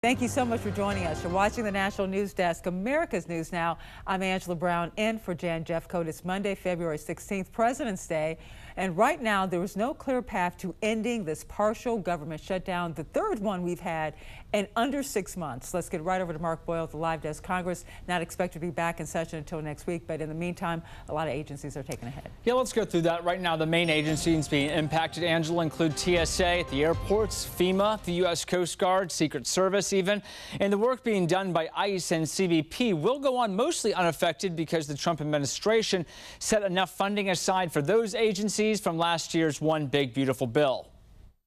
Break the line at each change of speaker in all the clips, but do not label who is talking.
Thank you so much for joining us. You're watching the National News Desk, America's News Now. I'm Angela Brown in for Jan Jeffcoat. It's Monday, February 16th, President's Day. And right now, there is no clear path to ending this partial government shutdown, the third one we've had in under 6 months. Let's get right over to Mark Boyle at the Live Desk. Congress not expected to be back in session until next week, but in the meantime, a lot of agencies are taking ahead.
Yeah, let's go through that right now. The main agencies being impacted, Angela, include TSA at the airports, FEMA, the U.S. Coast Guard, Secret Service even. And the work being done by ICE and CBP will go on mostly unaffected because the Trump administration set enough funding aside for those agencies from last year's One Big Beautiful Bill.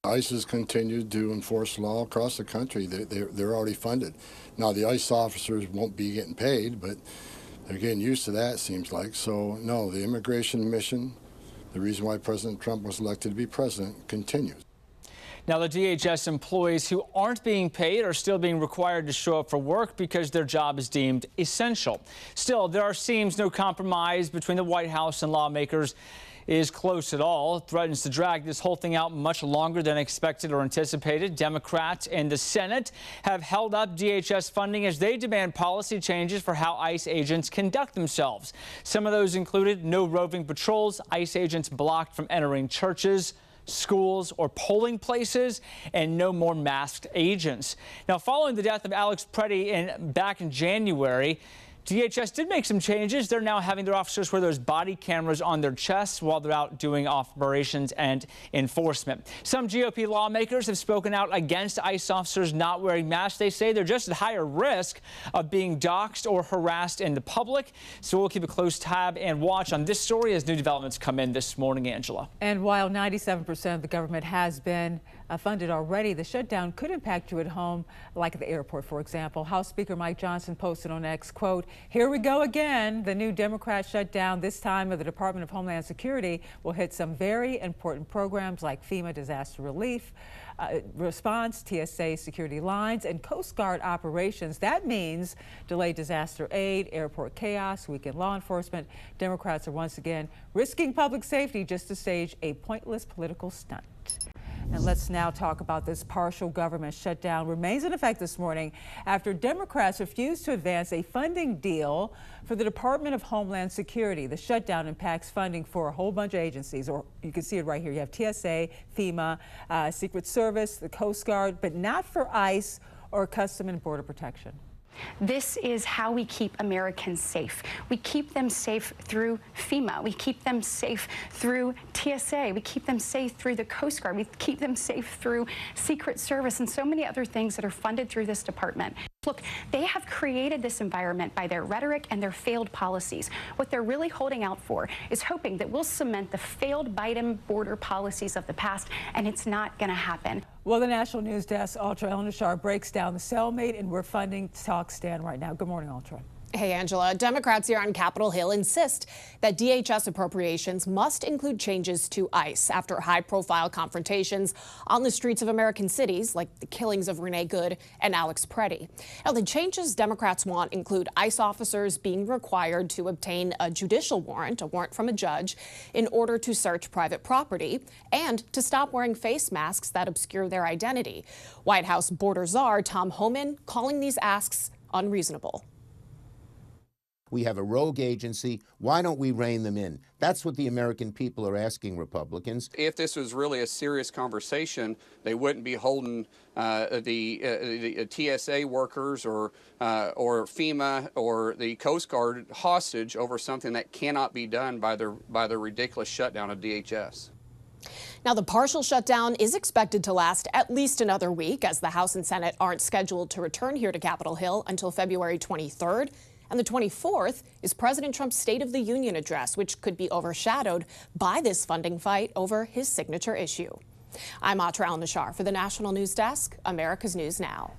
ICE has continued to enforce law across the country. They're already funded. Now, the ICE officers won't be getting paid, but they're getting used to that, it seems like. So, no, the immigration mission, the reason why President Trump was elected to be president, continues.
Now, the DHS employees who aren't being paid are still being required to show up for work because their job is deemed essential. Still, there seems no compromise between the White House and lawmakers is close at all. It threatens to drag this whole thing out much longer than expected or anticipated. Democrats in the Senate have held up DHS funding as they demand policy changes for how ICE agents conduct themselves. Some of those included no roving patrols, ICE agents blocked from entering churches, schools, or polling places, and no more masked agents. Now, following the death of Alex Preddy back in January, DHS did make some changes. They're now having their officers wear those body cameras on their chests while they're out doing operations and enforcement. Some GOP lawmakers have spoken out against ICE officers not wearing masks. They say they're just at higher risk of being doxxed or harassed in the public. So we'll keep a close tab and watch on this story as new developments come in this morning, Angela.
And while 97% of the government has been funded already, the shutdown could impact you at home, like at the airport, for example. House Speaker Mike Johnson posted on X, quote, "Here we go again. The new Democrat shutdown, this time of the Department of Homeland Security, will hit some very important programs like FEMA disaster relief, response, TSA security lines, and Coast Guard operations. That means delayed disaster aid, airport chaos, weakened law enforcement. Democrats are once again risking public safety just to stage a pointless political stunt." And let's now talk about this partial government shutdown remains in effect this morning after Democrats refused to advance a funding deal for the Department of Homeland Security. The shutdown impacts funding for a whole bunch of agencies, or you can see it right here. You have TSA, FEMA, Secret Service, the Coast Guard, but not for ICE or Custom and Border Protection.
This is how we keep Americans safe. We keep them safe through FEMA. We keep them safe through TSA. We keep them safe through the Coast Guard. We keep them safe through Secret Service and so many other things that are funded through this department. Look, they have created this environment by their rhetoric and their failed policies. What they're really holding out for is hoping that we'll cement the failed Biden border policies of the past, and it's not going to happen.
Well, the National News Desk, Ultra El-Nashar breaks down the cellmate and where funding talks stand right now. Good morning, Ultra.
Hey, Angela. Democrats here on Capitol Hill insist that DHS appropriations must include changes to ICE after high-profile confrontations on the streets of American cities, like the killings of Renee Good and Alex Preddy. Now, the changes Democrats want include ICE officers being required to obtain a judicial warrant, a warrant from a judge, in order to search private property, and to stop wearing face masks that obscure their identity. White House border czar Tom Homan calling these asks unreasonable.
We have a rogue agency. Why don't we rein them in? That's what the American people are asking Republicans.
If this was really a serious conversation, they wouldn't be holding the TSA workers or FEMA or the Coast Guard hostage over something that cannot be done by the ridiculous shutdown of DHS.
Now, the partial shutdown is expected to last at least another week, as the House and Senate aren't scheduled to return here to Capitol Hill until February 23rd. And the 24th is President Trump's State of the Union address, which could be overshadowed by this funding fight over his signature issue. I'm Ultra El-Nashar for the National News Desk, America's News Now.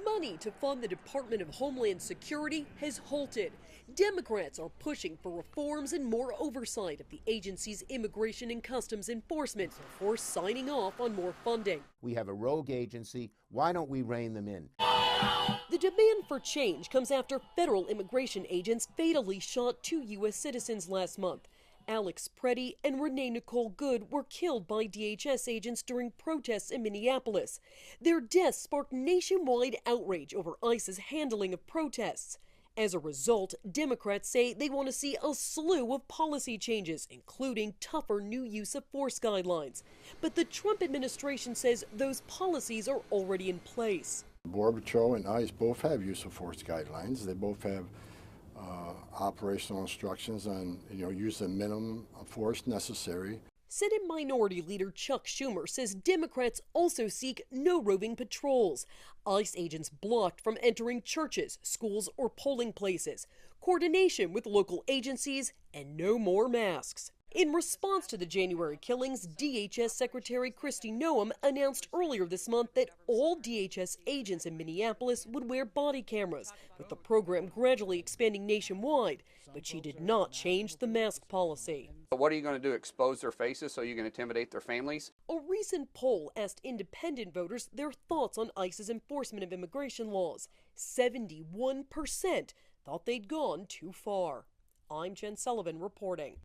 Money to fund the Department of Homeland Security has halted. Democrats are pushing for reforms and more oversight of the agency's immigration and customs enforcement before signing off on more funding.
We have a rogue agency. Why don't we rein them in?
The demand for change comes after federal immigration agents fatally shot 2 U.S. citizens last month. Alex Preddy and Renee Nicole Good were killed by DHS agents during protests in Minneapolis. Their deaths sparked nationwide outrage over ICE's handling of protests. As a result, Democrats say they want to see a slew of policy changes, including tougher new use of force guidelines. But the Trump administration says those policies are already in place.
Border Patrol and ICE both have use of force guidelines. They both have operational instructions on, use the minimum force necessary.
Senate Minority Leader Chuck Schumer says Democrats also seek no roving patrols. ICE agents blocked from entering churches, schools, or polling places, coordination with local agencies, and no more masks. In response to the January killings, DHS Secretary Kristi Noem announced earlier this month that all DHS agents in Minneapolis would wear body cameras, with the program gradually expanding nationwide. But she did not change the mask policy.
What are you going to do, expose their faces so you can intimidate their families?
A recent poll asked independent voters their thoughts on ICE's enforcement of immigration laws. 71% thought they'd gone too far. I'm Jen Sullivan reporting.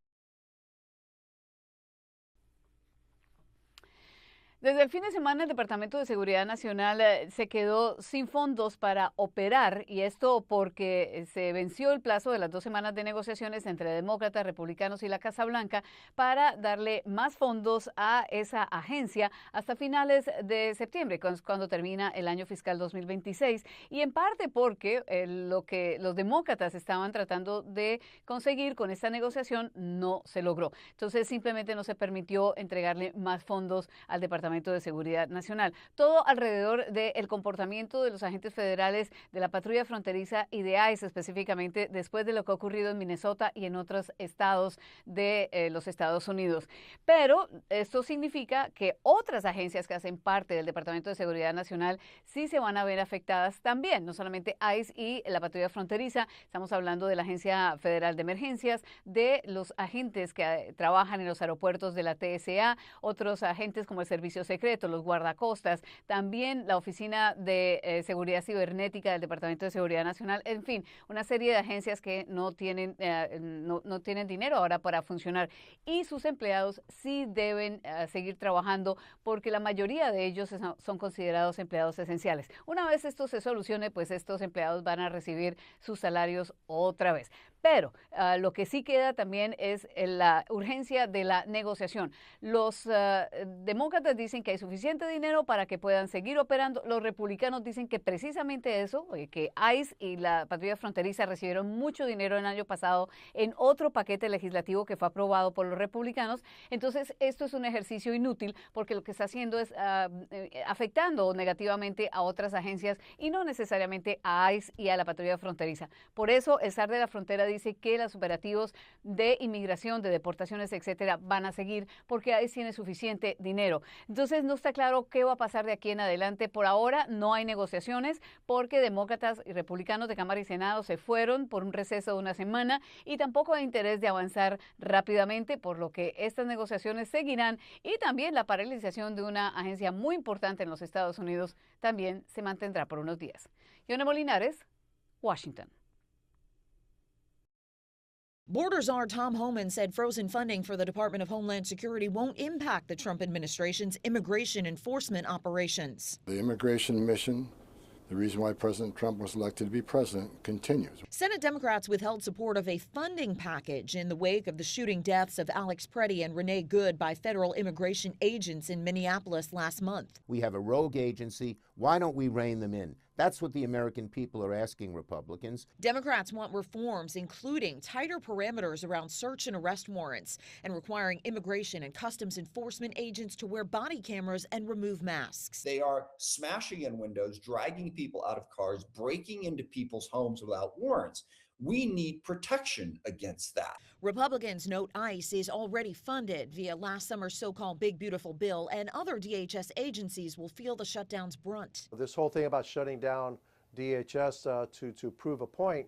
Desde el fin de semana, el Departamento de Seguridad Nacional se quedó sin fondos para operar, y esto porque se venció el plazo de las 2 semanas de negociaciones entre demócratas, republicanos y la Casa Blanca para darle más fondos a esa agencia hasta finales de septiembre, cuando termina el año fiscal 2026, y en parte porque lo que los demócratas estaban tratando de conseguir con esta negociación no se logró. Entonces simplemente no se permitió entregarle más fondos al Departamento de Seguridad Nacional. Todo alrededor del comportamiento de los agentes federales de la patrulla fronteriza y de ICE específicamente después de lo que ha ocurrido en Minnesota y en otros estados de los Estados Unidos. Pero esto significa que otras agencias que hacen parte del Departamento de Seguridad Nacional sí se van a ver afectadas también, no solamente ICE y la patrulla fronteriza. Estamos hablando de la Agencia Federal de Emergencias, de los agentes que trabajan en los aeropuertos de la TSA, otros agentes como el Servicio Secreto, los guardacostas, también la Oficina de Seguridad Cibernética del Departamento de Seguridad Nacional, en fin, una serie de agencias que no tienen dinero ahora para funcionar, y sus empleados sí deben seguir trabajando porque la mayoría de ellos son considerados empleados esenciales. Una vez esto se solucione, pues estos empleados van a recibir sus salarios otra vez. Pero lo que sí queda también es la urgencia de la negociación. Los demócratas dicen que hay suficiente dinero para que puedan seguir operando. Los republicanos dicen que precisamente eso, que ICE y la patrulla fronteriza recibieron mucho dinero el año pasado en otro paquete legislativo que fue aprobado por los republicanos. Entonces, esto es un ejercicio inútil porque lo que está haciendo es afectando negativamente a otras agencias y no necesariamente a ICE y a la patrulla fronteriza. Por eso, el SAR de la frontera dice que los operativos de inmigración, de deportaciones, etcétera, van a seguir porque ICE tiene suficiente dinero. Entonces no está claro qué va a pasar de aquí en adelante. Por ahora no hay negociaciones porque demócratas y republicanos de Cámara y Senado se fueron por un receso de 1 semana y tampoco hay interés de avanzar rápidamente, por lo que estas negociaciones seguirán, y también la paralización de una agencia muy importante en los Estados Unidos también se mantendrá por unos días. Yona Molinares, Washington.
Border Czar Tom Homan said frozen funding for the Department of Homeland Security won't impact the Trump administration's immigration enforcement operations.
The immigration mission, the reason why President Trump was elected to be president, continues.
Senate Democrats withheld support of a funding package in the wake of the shooting deaths of Alex Preddy and Renee Good by federal immigration agents in Minneapolis last month.
We have a rogue agency. Why don't we rein them in? That's what the American people are asking Republicans.
Democrats want reforms, including tighter parameters around search and arrest warrants and requiring immigration and customs enforcement agents to wear body cameras and remove masks.
They are smashing in windows, dragging people out of cars, breaking into people's homes without warrants. We need protection against that.
Republicans note ICE is already funded via last summer's so-called Big Beautiful Bill, and other DHS agencies will feel the shutdown's brunt.
This whole thing about shutting down DHS to prove a point,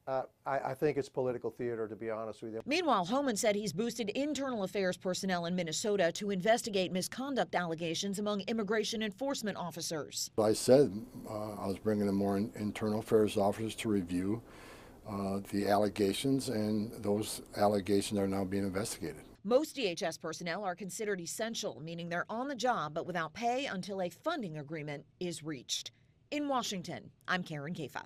I think it's political theater, to be honest with you.
Meanwhile, Homan said he's boosted internal affairs personnel in Minnesota to investigate misconduct allegations among immigration enforcement officers.
I said I was bringing in more internal affairs officers to review the allegations, and those allegations are now being investigated.
Most DHS personnel are considered essential, meaning they're on the job but without pay until a funding agreement is reached. In Washington, I'm Karen Kafa.